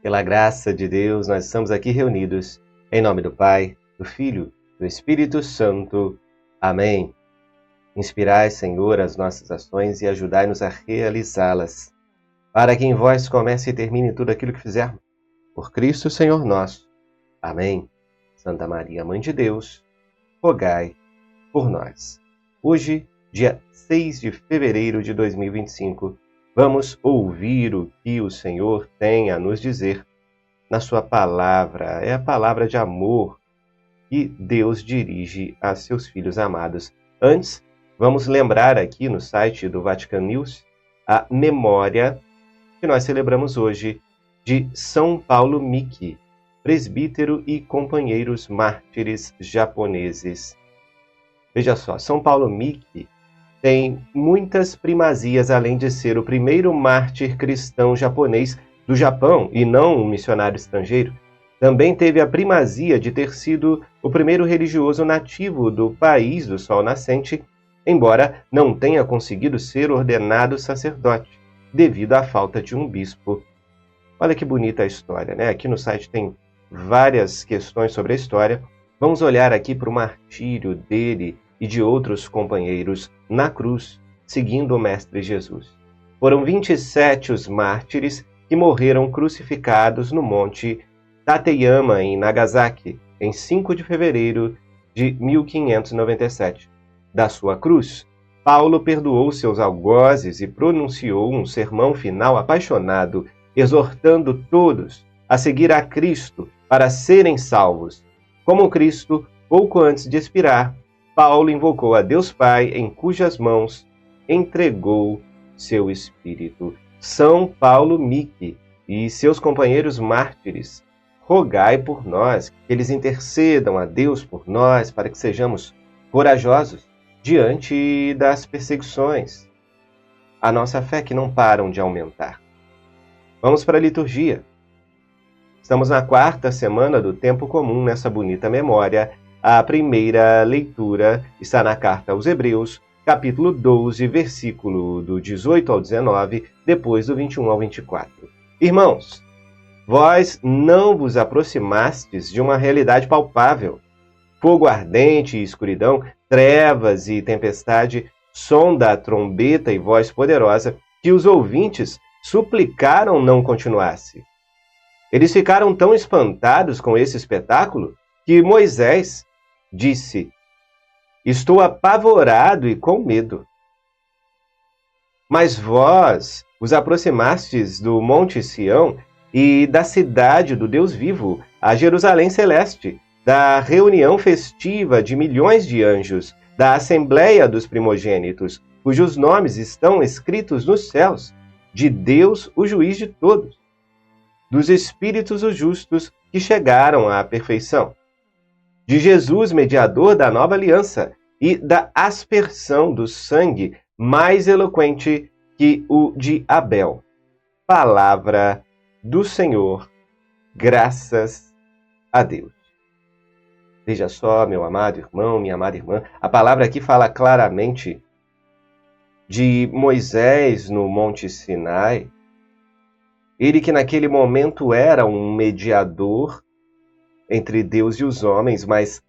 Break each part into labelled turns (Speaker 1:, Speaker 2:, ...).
Speaker 1: Pela graça de Deus, nós estamos aqui reunidos em nome do Pai, do Filho, do Espírito Santo. Amém. Inspirai, Senhor, as nossas ações e ajudai-nos a realizá-las, para que em vós comece e termine tudo aquilo que fizermos. Por Cristo, Senhor nosso. Amém. Santa Maria, Mãe de Deus, rogai por nós. Hoje, dia 6 de fevereiro de 2025, vamos ouvir o que o Senhor tem a nos dizer na sua palavra. É a palavra de amor que Deus dirige a seus filhos amados. Antes, vamos lembrar aqui no site do Vatican News a memória que nós celebramos hoje de São Paulo Miki, presbítero e companheiros mártires japoneses. Veja só, São Paulo Miki tem muitas primazias, além de ser o primeiro mártir cristão japonês do Japão e não um missionário estrangeiro. Também teve a primazia de ter sido o primeiro religioso nativo do país do Sol Nascente, embora não tenha conseguido ser ordenado sacerdote, devido à falta de um bispo. Olha que bonita a história, né? Aqui no site tem várias questões sobre a história. Vamos olhar aqui para o martírio dele e de outros companheiros na cruz, seguindo o Mestre Jesus. Foram 27 os mártires que morreram crucificados no Monte Tateyama, em Nagasaki, em 5 de fevereiro de 1597. Da sua cruz, Paulo perdoou seus algozes e pronunciou um sermão final apaixonado, exortando todos a seguir a Cristo para serem salvos. Como Cristo, pouco antes de expirar, Paulo invocou a Deus Pai, em cujas mãos entregou seu espírito. São Paulo Miki e seus companheiros mártires, rogai por nós, que eles intercedam a Deus por nós, para que sejamos corajosos diante das perseguições. A nossa fé que não param de aumentar. Vamos para a liturgia. Estamos na 4ª semana do Tempo Comum, nessa bonita memória. A primeira leitura está na carta aos Hebreus, capítulo 12, versículo do 18 ao 19, depois do 21 ao 24. Irmãos, vós não vos aproximastes de uma realidade palpável. Fogo ardente e escuridão, trevas e tempestade, som da trombeta e voz poderosa, que os ouvintes suplicaram não continuasse. Eles ficaram tão espantados com esse espetáculo que Moisés disse: estou apavorado e com medo. Mas vós vos aproximastes do Monte Sião e da cidade do Deus vivo, a Jerusalém celeste, da reunião festiva de milhões de anjos, da assembleia dos primogênitos, cujos nomes estão escritos nos céus, de Deus, o juiz de todos, dos espíritos os justos que chegaram à perfeição, de Jesus, mediador da nova aliança, e da aspersão do sangue mais eloquente que o de Abel. Palavra do Senhor, graças a Deus. Veja só, meu amado irmão, minha amada irmã, a palavra aqui fala claramente de Moisés no Monte Sinai. Ele que naquele momento era um mediador entre Deus e os homens, mas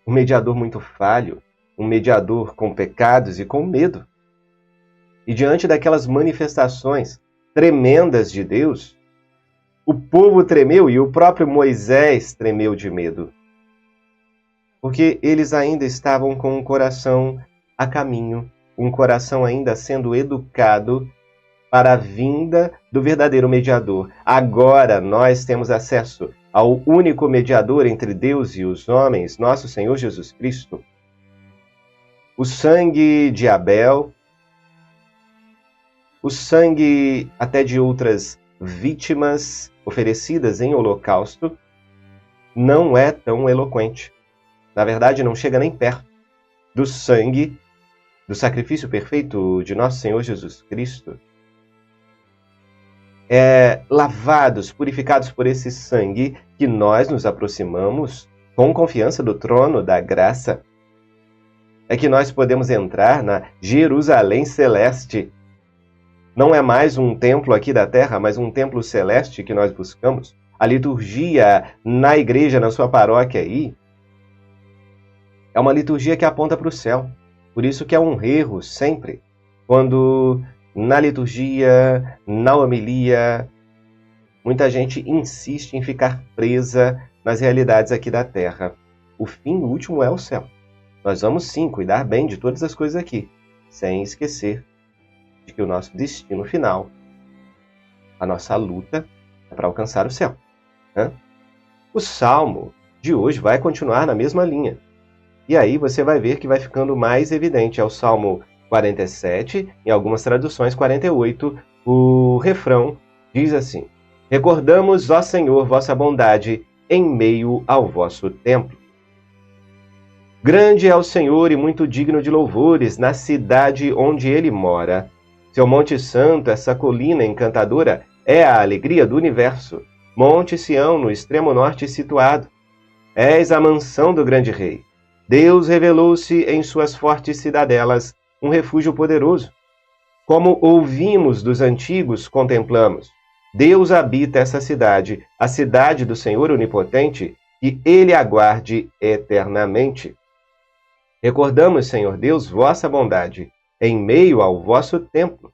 Speaker 1: um mediador muito falho, um mediador com pecados e com medo. E diante daquelas manifestações tremendas de Deus, o povo tremeu e o próprio Moisés tremeu de medo. Porque eles ainda estavam com um coração a caminho, um coração ainda sendo educado para a vinda do verdadeiro mediador. Agora nós temos acesso ao único mediador entre Deus e os homens, nosso Senhor Jesus Cristo. O sangue de Abel, o sangue até de outras vítimas oferecidas em holocausto, não é tão eloquente. Na verdade, não chega nem perto do sangue, do sacrifício perfeito de nosso Senhor Jesus Cristo. Lavados, purificados por esse sangue, que nós nos aproximamos com confiança do trono da graça. É que nós podemos entrar na Jerusalém celeste, não é mais um templo aqui da terra, mas um templo celeste que nós buscamos. A liturgia na igreja, na sua paróquia aí, é uma liturgia que aponta para o céu. Por isso que é um erro sempre, quando na liturgia, na homilia, muita gente insiste em ficar presa nas realidades aqui da terra. O fim último é o céu. Nós vamos sim cuidar bem de todas as coisas aqui, sem esquecer de que o nosso destino final, a nossa luta, é para alcançar o céu. Né? O Salmo de hoje vai continuar na mesma linha. E aí você vai ver que vai ficando mais evidente. É o Salmo 47, em algumas traduções 48, o refrão diz assim: recordamos, ó Senhor, vossa bondade em meio ao vosso templo. Grande é o Senhor e muito digno de louvores na cidade onde ele mora. Seu Monte Santo, essa colina encantadora, é a alegria do universo. Monte Sião, no extremo norte situado. És a mansão do grande rei. Deus revelou-se em suas fortes cidadelas, um refúgio poderoso. Como ouvimos dos antigos, contemplamos. Deus habita essa cidade, a cidade do Senhor Onipotente, que ele aguarde eternamente. Recordamos, Senhor Deus, vossa bondade, em meio ao vosso templo.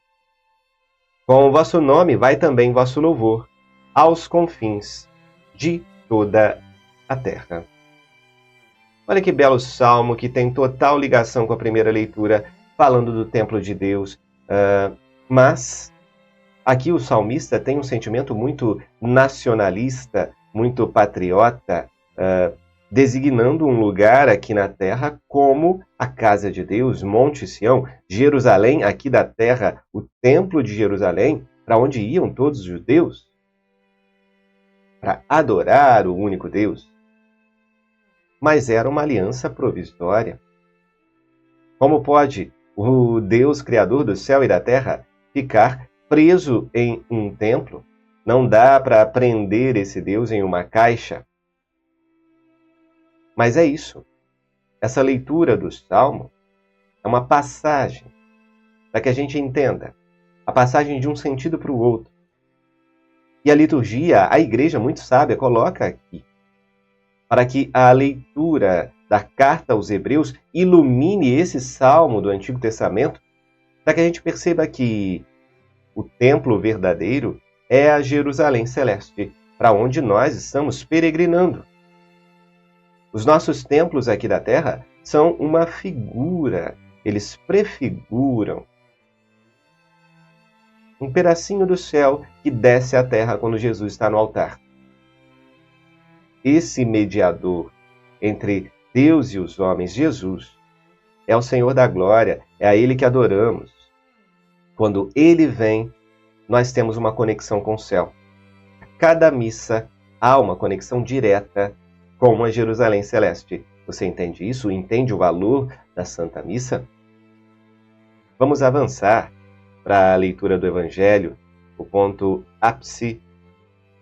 Speaker 1: Com o vosso nome vai também vosso louvor, aos confins de toda a terra. Olha que belo salmo que tem total ligação com a primeira leitura, falando do templo de Deus. Mas aqui o salmista tem um sentimento muito nacionalista, muito patriota, designando um lugar aqui na terra como a casa de Deus, Monte Sião, Jerusalém, aqui da terra, o templo de Jerusalém, para onde iam todos os judeus, para adorar o único Deus. Mas era uma aliança provisória. Como pode o Deus Criador do céu e da terra ficar preso em um templo? Não dá para prender esse Deus em uma caixa. Mas é isso. Essa leitura do Salmo é uma passagem para que a gente entenda a passagem de um sentido para o outro. E a liturgia, a igreja muito sábia, coloca aqui para que a leitura da carta aos Hebreus ilumine esse salmo do Antigo Testamento, para que a gente perceba que o templo verdadeiro é a Jerusalém celeste, para onde nós estamos peregrinando. Os nossos templos aqui da terra são uma figura, eles prefiguram um pedacinho do céu que desce à terra quando Jesus está no altar. Esse mediador entre Deus e os homens, Jesus, é o Senhor da glória, é a Ele que adoramos. Quando Ele vem, nós temos uma conexão com o céu. A cada missa há uma conexão direta com a Jerusalém celeste. Você entende isso? Entende o valor da Santa Missa? Vamos avançar para a leitura do Evangelho. O ponto ápice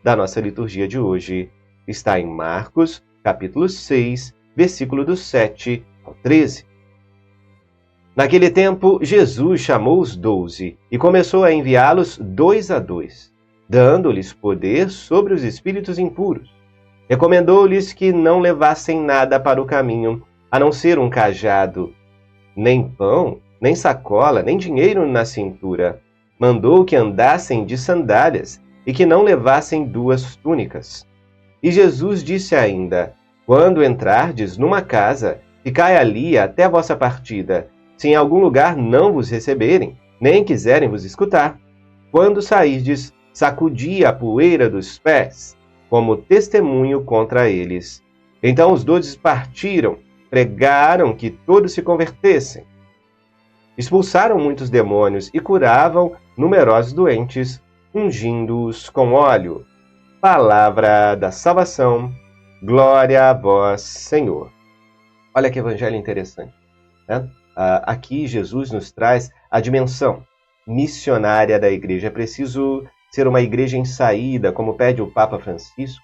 Speaker 1: da nossa liturgia de hoje está em Marcos, capítulo 6, versículo do 7 ao 13. Naquele tempo, Jesus chamou os 12 e começou a enviá-los 2 a 2, dando-lhes poder sobre os espíritos impuros. Recomendou-lhes que não levassem nada para o caminho, a não ser um cajado, nem pão, nem sacola, nem dinheiro na cintura. Mandou que andassem de sandálias e que não levassem 2 túnicas. E Jesus disse ainda: quando entrardes numa casa, ficai ali até a vossa partida. Se em algum lugar não vos receberem, nem quiserem vos escutar, quando sairdes, sacudi a poeira dos pés, como testemunho contra eles. Então os 12 partiram, pregaram que todos se convertessem. Expulsaram muitos demônios e curavam numerosos doentes, ungindo-os com óleo. Palavra da salvação, glória a vós, Senhor. Olha que evangelho interessante, né? Aqui Jesus nos traz a dimensão missionária da igreja. É preciso ser uma igreja em saída, como pede o Papa Francisco.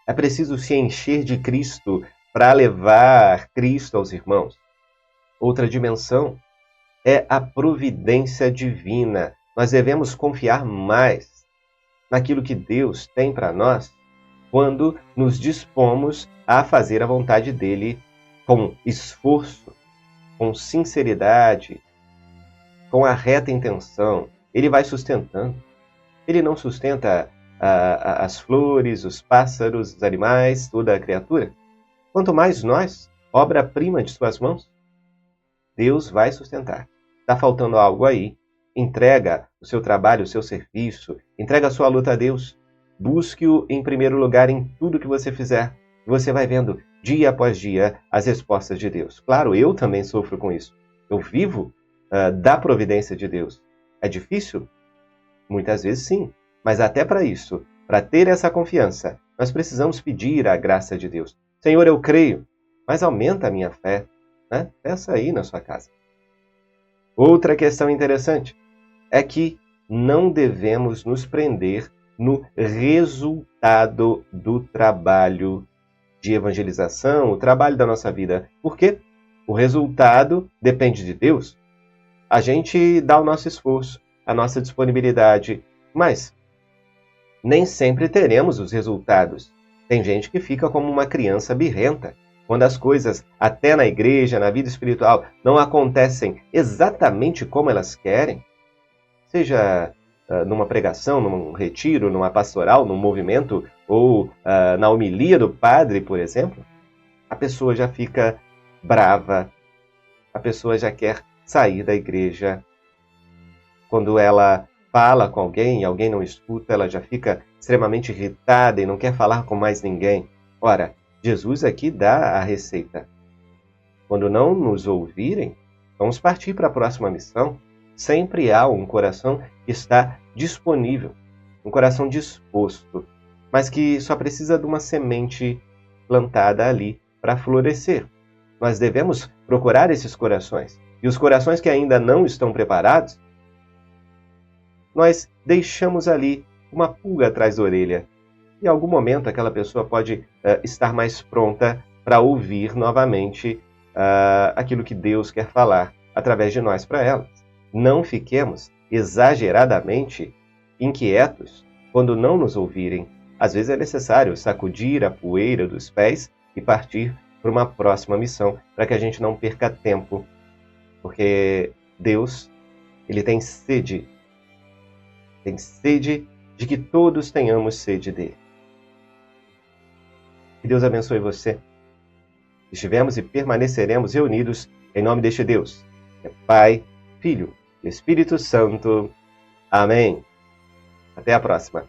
Speaker 1: É preciso se encher de Cristo para levar Cristo aos irmãos. Outra dimensão é a providência divina. Nós devemos confiar mais naquilo que Deus tem para nós quando nos dispomos a fazer a vontade dele com esforço, com sinceridade, com a reta intenção. Ele vai sustentando. Ele não sustenta as flores, os pássaros, os animais, toda a criatura. Quanto mais nós, obra-prima de suas mãos, Deus vai sustentar. Está faltando algo aí? Entrega o seu trabalho, o seu serviço, entrega a sua luta a Deus. Busque-o em primeiro lugar em tudo que você fizer. Você vai vendo, dia após dia, as respostas de Deus. Claro, eu também sofro com isso. Eu vivo da providência de Deus. É difícil? Muitas vezes sim. Mas até para isso, para ter essa confiança, nós precisamos pedir a graça de Deus. Senhor, eu creio, mas aumenta a minha fé. Né? Peça aí na sua casa. Outra questão interessante é que não devemos nos prender no resultado do trabalho de evangelização, o trabalho da nossa vida. Por quê? O resultado depende de Deus. A gente dá o nosso esforço, a nossa disponibilidade, mas nem sempre teremos os resultados. Tem gente que fica como uma criança birrenta, quando as coisas, até na igreja, na vida espiritual, não acontecem exatamente como elas querem, seja numa pregação, num retiro, numa pastoral, num movimento, ou na homilia do padre, por exemplo, a pessoa já fica brava, a pessoa já quer sair da igreja. Quando ela fala com alguém e alguém não escuta, ela já fica extremamente irritada e não quer falar com mais ninguém. Ora, Jesus aqui dá a receita. Quando não nos ouvirem, vamos partir para a próxima missão. Sempre há um coração que está disponível, um coração disposto, mas que só precisa de uma semente plantada ali para florescer. Nós devemos procurar esses corações. E os corações que ainda não estão preparados, nós deixamos ali uma pulga atrás da orelha. Em algum momento aquela pessoa pode estar mais pronta para ouvir novamente aquilo que Deus quer falar através de nós para ela. Não fiquemos exageradamente inquietos quando não nos ouvirem. Às vezes é necessário sacudir a poeira dos pés e partir para uma próxima missão, para que a gente não perca tempo. Porque Deus, Ele tem sede de que todos tenhamos sede dele. Que Deus abençoe você. Estivemos e permaneceremos reunidos em nome deste Deus, que é Pai, Filho e Espírito Santo. Amém. Até a próxima.